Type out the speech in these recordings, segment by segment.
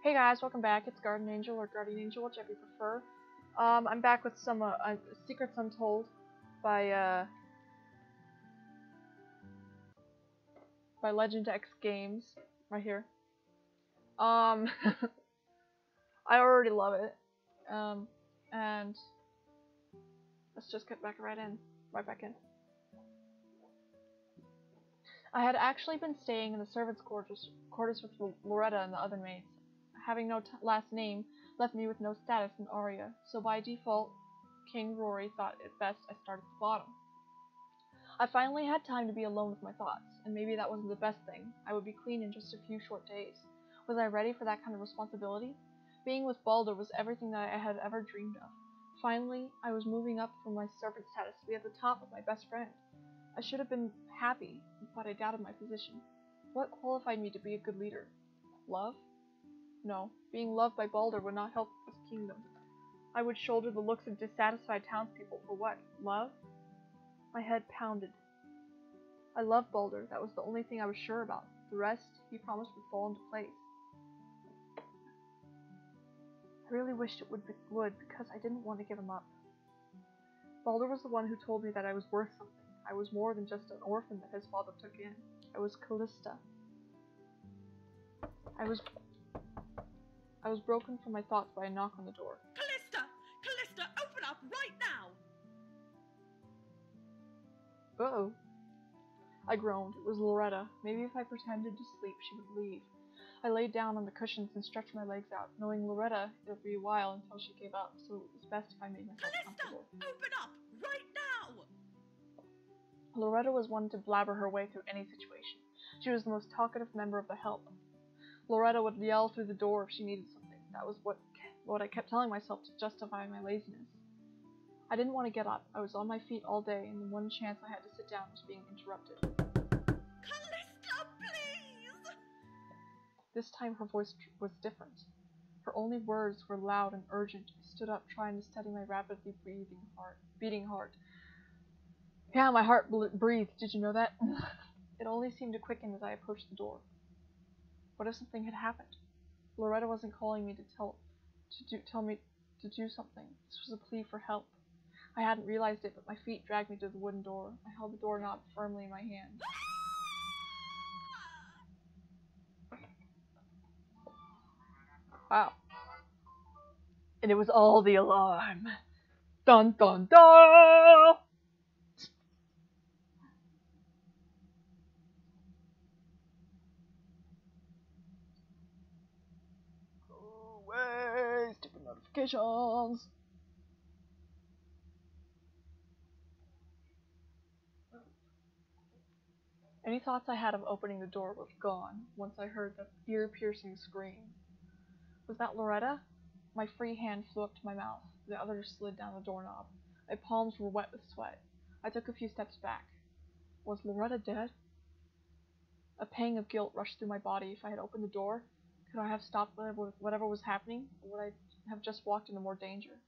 Hey guys, welcome back. It's Garden Angel or Guardian Angel, whichever you prefer. I'm back with some Secrets Untold by Legend X Games, right here. I already love it. And let's just get right back in. I had actually been staying in the servants' quarters with Loretta and the other maids. Having no last name left me with no status in Aria, so by default, King Rory thought it best I start at the bottom. I finally had time to be alone with my thoughts, and maybe that wasn't the best thing. I would be clean in just a few short days. Was I ready for that kind of responsibility? Being with Balder was everything that I had ever dreamed of. Finally, I was moving up from my servant status to be at the top with my best friend. I should have been happy, but I doubted my position. What qualified me to be a good leader? Love? No, being loved by Balder would not help this kingdom. I would shoulder the looks of dissatisfied townspeople for what? Love? My head pounded. I loved Balder, that was the only thing I was sure about. The rest, he promised, would fall into place. I really wished it would because I didn't want to give him up. Balder was the one who told me that I was worth something. I was more than just an orphan that his father took in. I was Callista. I was broken from my thoughts by a knock on the door. Callista! Callista, open up right now! Uh-oh. I groaned. It was Loretta. Maybe if I pretended to sleep, she would leave. I laid down on the cushions and stretched my legs out, knowing Loretta, it would be a while until she gave up, so it was best if I made myself comfortable. Callista! Open up! Right now! Loretta was one to blabber her way through any situation. She was the most talkative member of the help. Loretta would yell through the door if she needed something. That was what I kept telling myself to justify my laziness. I didn't want to get up. I was on my feet all day, and the one chance I had to sit down was being interrupted. Callista, please! This time her voice was different. Her only words were loud and urgent. I stood up, trying to steady my rapidly beating heart. Yeah, my heart breathed. Did you know that? It only seemed to quicken as I approached the door. What if something had happened? Loretta wasn't calling me to tell me to do something. This was a plea for help. I hadn't realized it, but my feet dragged me to the wooden door. I held the doorknob firmly in my hand. Wow. And it was all the alarm. Dun dun dun! Go away! Stupid notifications! Any thoughts I had of opening the door were gone once I heard the ear-piercing scream. Was that Loretta? My free hand flew up to my mouth. The other slid down the doorknob. My palms were wet with sweat. I took a few steps back. Was Loretta dead? A pang of guilt rushed through my body. If I had opened the door, could I have stopped whatever was happening, or would I have just walked into more danger?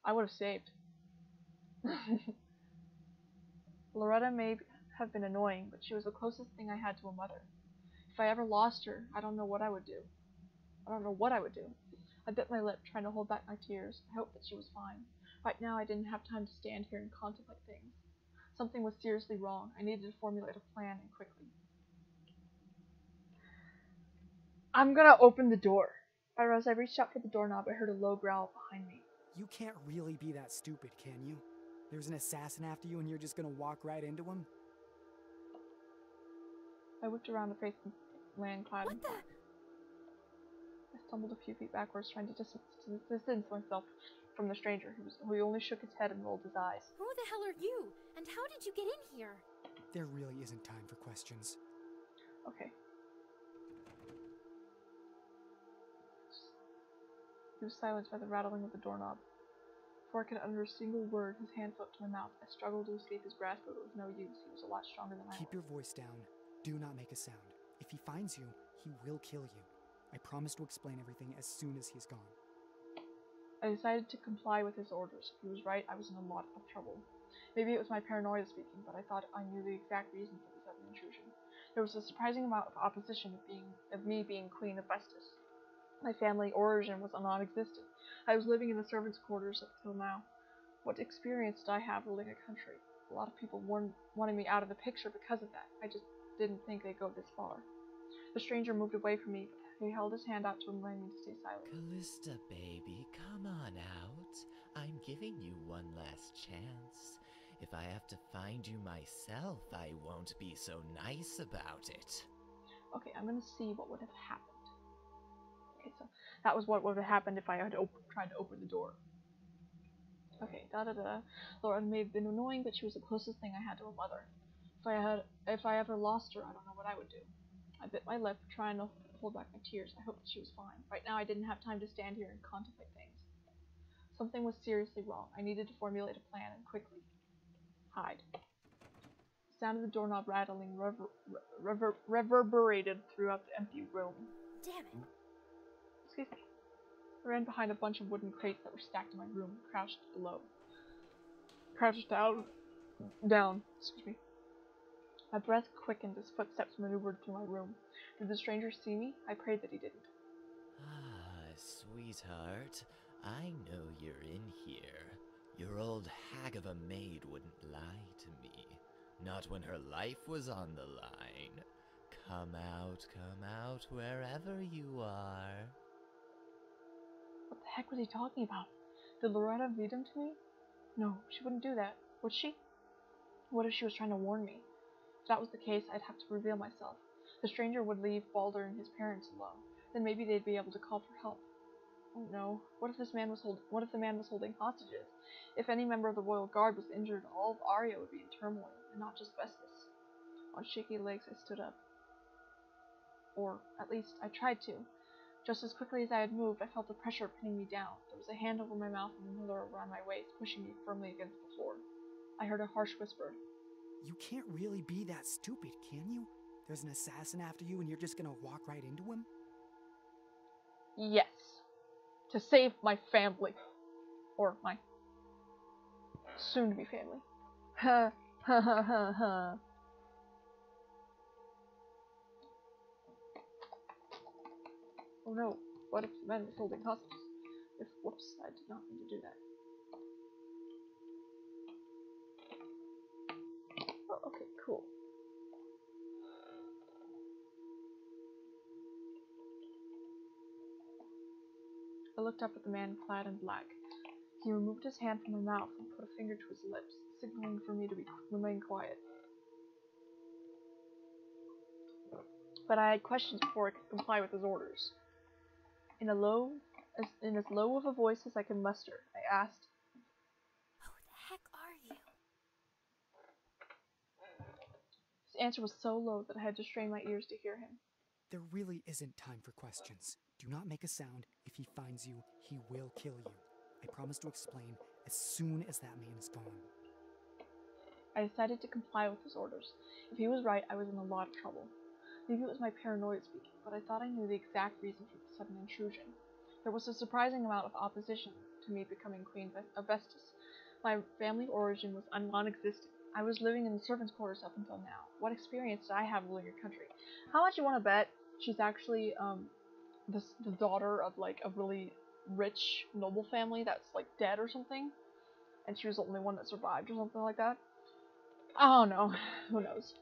I would have saved. Loretta may have been annoying, but she was the closest thing I had to a mother. If I ever lost her, I don't know what I would do. I bit my lip, trying to hold back my tears. I hoped that she was fine. Right now, I didn't have time to stand here and contemplate things. Something was seriously wrong. I needed to formulate a plan, and quickly. I'm gonna open the door. As I reached out for the doorknob, I heard a low growl behind me. You can't really be that stupid, can you? There's an assassin after you and you're just gonna walk right into him? I whipped around to face the man clad in What the? I stumbled a few feet backwards, trying to distance myself from the stranger, who only shook his head and rolled his eyes. Who the hell are you? And how did you get in here? There really isn't time for questions. Okay. He was silenced by the rattling of the doorknob. Before I could utter a single word, his hand flipped to my mouth. I struggled to escape his grasp, but it was no use. He was a lot stronger than I was. Keep your voice down. Do not make a sound. If he finds you, he will kill you. I promise to explain everything as soon as he's gone. I decided to comply with his orders. If he was right, I was in a lot of trouble. Maybe it was my paranoia speaking, but I thought I knew the exact reason for the sudden intrusion. There was a surprising amount of opposition of me being Queen of Vestus. My family origin was non-existent. I was living in the servants' quarters up till now. What experience did I have ruling a country? A lot of people wanted me out of the picture because of that. I just didn't think they'd go this far. The stranger moved away from me, but he held his hand out to remind me to stay silent. Callista, baby, come on out. I'm giving you one last chance. If I have to find you myself, I won't be so nice about it. Okay, I'm gonna see what would have happened. Okay, so that was what would have happened if I had tried to open the door. Okay, Laura may have been annoying, but she was the closest thing I had to a mother. If I ever lost her, I don't know what I would do. I bit my lip, trying to hold back my tears. I hoped that she was fine. Right now, I didn't have time to stand here and contemplate things. Something was seriously wrong. I needed to formulate a plan, and quickly. Hide. The sound of the doorknob rattling reverberated throughout the empty room. Damn it. Excuse me. I ran behind a bunch of wooden crates that were stacked in my room, crouched down, excuse me. My breath quickened as footsteps maneuvered through my room. Did the stranger see me? I prayed that he didn't. Ah, sweetheart, I know you're in here. Your old hag of a maid wouldn't lie to me. Not when her life was on the line. Come out, wherever you are. What the heck was he talking about? Did Loretta lead him to me? No, she wouldn't do that, would she? What if she was trying to warn me? If that was the case, I'd have to reveal myself. The stranger would leave Balder and his parents alone. Then maybe they'd be able to call for help. Oh no, what if the man was holding hostages? If any member of the royal guard was injured, all of Arya would be in turmoil, and not just Vestas. On shaky legs, I stood up. Or, at least, I tried to. Just as quickly as I had moved, I felt the pressure pinning me down. There was a hand over my mouth and another around my waist, pushing me firmly against the floor. I heard a harsh whisper. You can't really be that stupid, can you? There's an assassin after you and you're just gonna walk right into him? Yes. To save my family. Or my soon-to-be family. Ha ha ha ha ha. Oh no, what if the man was holding hostages? Whoops, I did not mean to do that. Oh, okay, cool. I looked up at the man clad in black. He removed his hand from my mouth and put a finger to his lips, signaling for me to remain quiet. But I had questions before I could comply with his orders. In as low of a voice as I could muster, I asked, Who the heck are you? His answer was so low that I had to strain my ears to hear him. There really isn't time for questions. Do not make a sound. If he finds you, he will kill you. I promise to explain as soon as that man is gone. I decided to comply with his orders. If he was right, I was in a lot of trouble. Maybe it was my paranoia speaking, but I thought I knew the exact reason for the sudden intrusion. There was a surprising amount of opposition to me becoming Queen of Vestas. My family origin was non-existent. I was living in the servants' quarters up until now. What experience did I have ruling your country? How much you want to bet she's actually the daughter of like a really rich noble family that's like dead or something, and she was the only one that survived or something like that? I don't know. Who knows?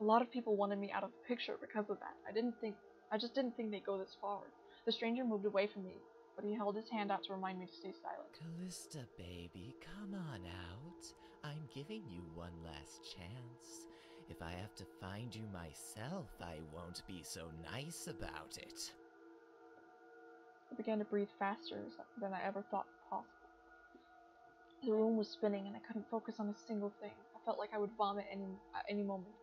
A lot of people wanted me out of the picture because of that. I just didn't think they'd go this far. The stranger moved away from me, but he held his hand out to remind me to stay silent. Callista, baby, come on out. I'm giving you one last chance. If I have to find you myself, I won't be so nice about it. I began to breathe faster than I ever thought possible. The room was spinning and I couldn't focus on a single thing. I felt like I would vomit at any moment.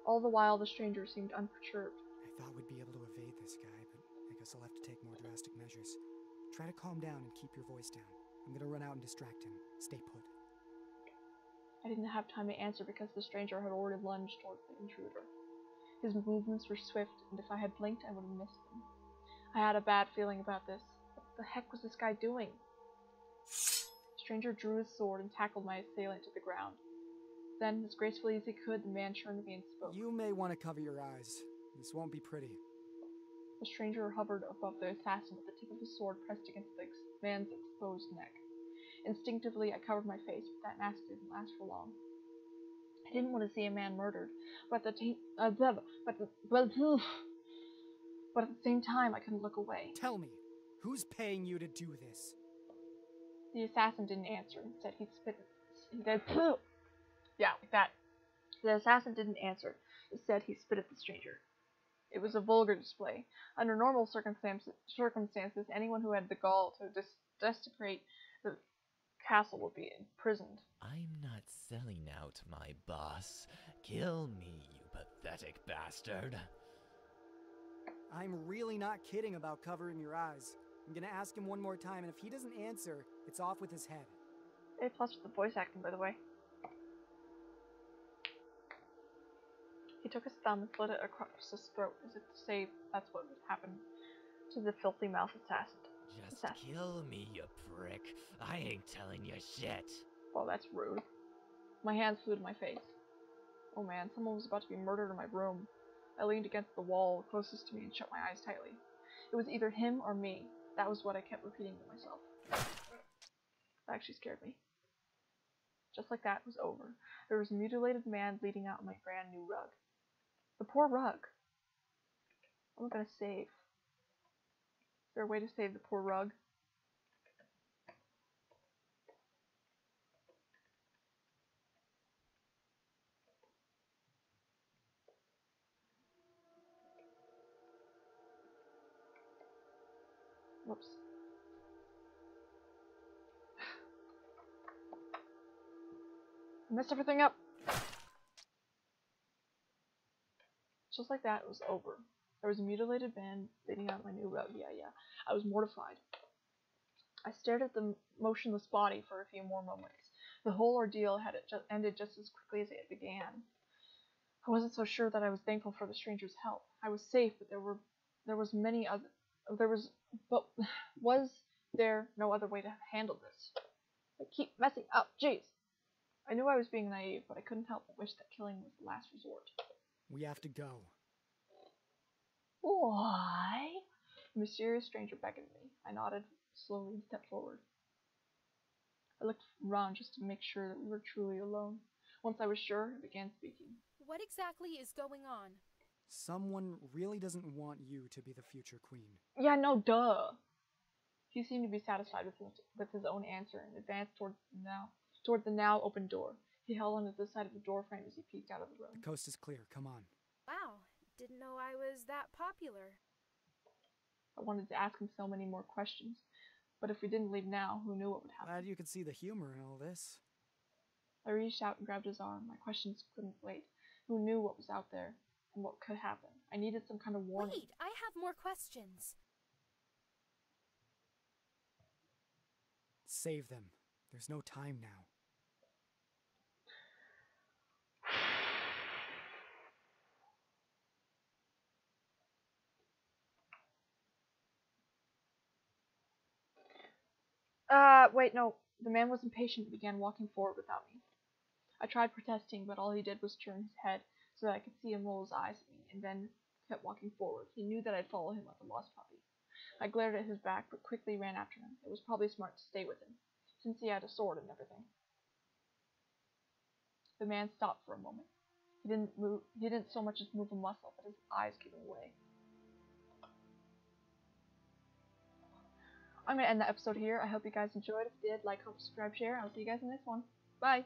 All the while, the stranger seemed unperturbed. I thought we'd be able to evade this guy, but I guess I'll have to take more drastic measures. Try to calm down and keep your voice down. I'm gonna run out and distract him. Stay put. I didn't have time to answer because the stranger had already lunged toward the intruder. His movements were swift, and if I had blinked, I would have missed him. I had a bad feeling about this. What the heck was this guy doing? The stranger drew his sword and tackled my assailant to the ground. Then, as gracefully as he could, the man turned to me and spoke. You may want to cover your eyes. This won't be pretty. The stranger hovered above the assassin with the tip of his sword pressed against the man's exposed neck. Instinctively, I covered my face, but that mask didn't last for long. I didn't want to see a man murdered, but at the same time, I couldn't look away. Tell me, who's paying you to do this? The assassin didn't answer. Instead, he spit. He did. Yeah, like that. The assassin didn't answer. Instead, he spit at the stranger. It was a vulgar display. Under normal circumstances, anyone who had the gall to desecrate the castle would be imprisoned. I'm not selling out my boss. Kill me, you pathetic bastard. I'm really not kidding about covering your eyes. I'm gonna ask him one more time, and if he doesn't answer, it's off with his head. A+ with the voice acting, by the way. He took his thumb and slid it across his throat, as if to say that's what would happen to the filthy mouth assassin. Just kill me, you prick. I ain't telling you shit. Well, that's rude. My hands flew to my face. Oh man, someone was about to be murdered in my room. I leaned against the wall closest to me and shut my eyes tightly. It was either him or me. That was what I kept repeating to myself. That actually scared me. Just like that, it was over. There was a mutilated man bleeding out on my brand new rug. The poor rug. What am I gonna save? Is there a way to save the poor rug? Whoops. I messed everything up. Just like that, it was over. There was a mutilated man bleeding out my new rug. Yeah. I was mortified. I stared at the motionless body for a few more moments. The whole ordeal had ended just as quickly as it began. I wasn't so sure that I was thankful for the stranger's help. I was safe, but was there no other way to handle this? I keep messing up. Jeez. I knew I was being naive, but I couldn't help but wish that killing was the last resort. We have to go. Why? The mysterious stranger beckoned me. I nodded slowly and stepped forward. I looked around just to make sure that we were truly alone. Once I was sure, I began speaking. What exactly is going on? Someone really doesn't want you to be the future queen. Yeah, no, duh. He seemed to be satisfied with his own answer and advanced toward the now open door. He held onto the side of the doorframe as he peeked out of the room. The coast is clear. Come on. Wow, didn't know I was that popular. I wanted to ask him so many more questions, but if we didn't leave now, who knew what would happen? Glad you could see the humor in all this. I reached out and grabbed his arm. My questions couldn't wait. Who knew what was out there and what could happen? I needed some kind of warning. Wait, I have more questions. Save them. There's no time now. Wait, no. The man was impatient and began walking forward without me. I tried protesting, but all he did was turn his head so that I could see him roll his eyes at me, and then kept walking forward. He knew that I'd follow him like a lost puppy. I glared at his back, but quickly ran after him. It was probably smart to stay with him, since he had a sword and everything. The man stopped for a moment. He didn't so much as move a muscle, but his eyes gave him away. I'm going to end the episode here. I hope you guys enjoyed. If you did, like, comment, subscribe, share. I'll see you guys in the next one. Bye!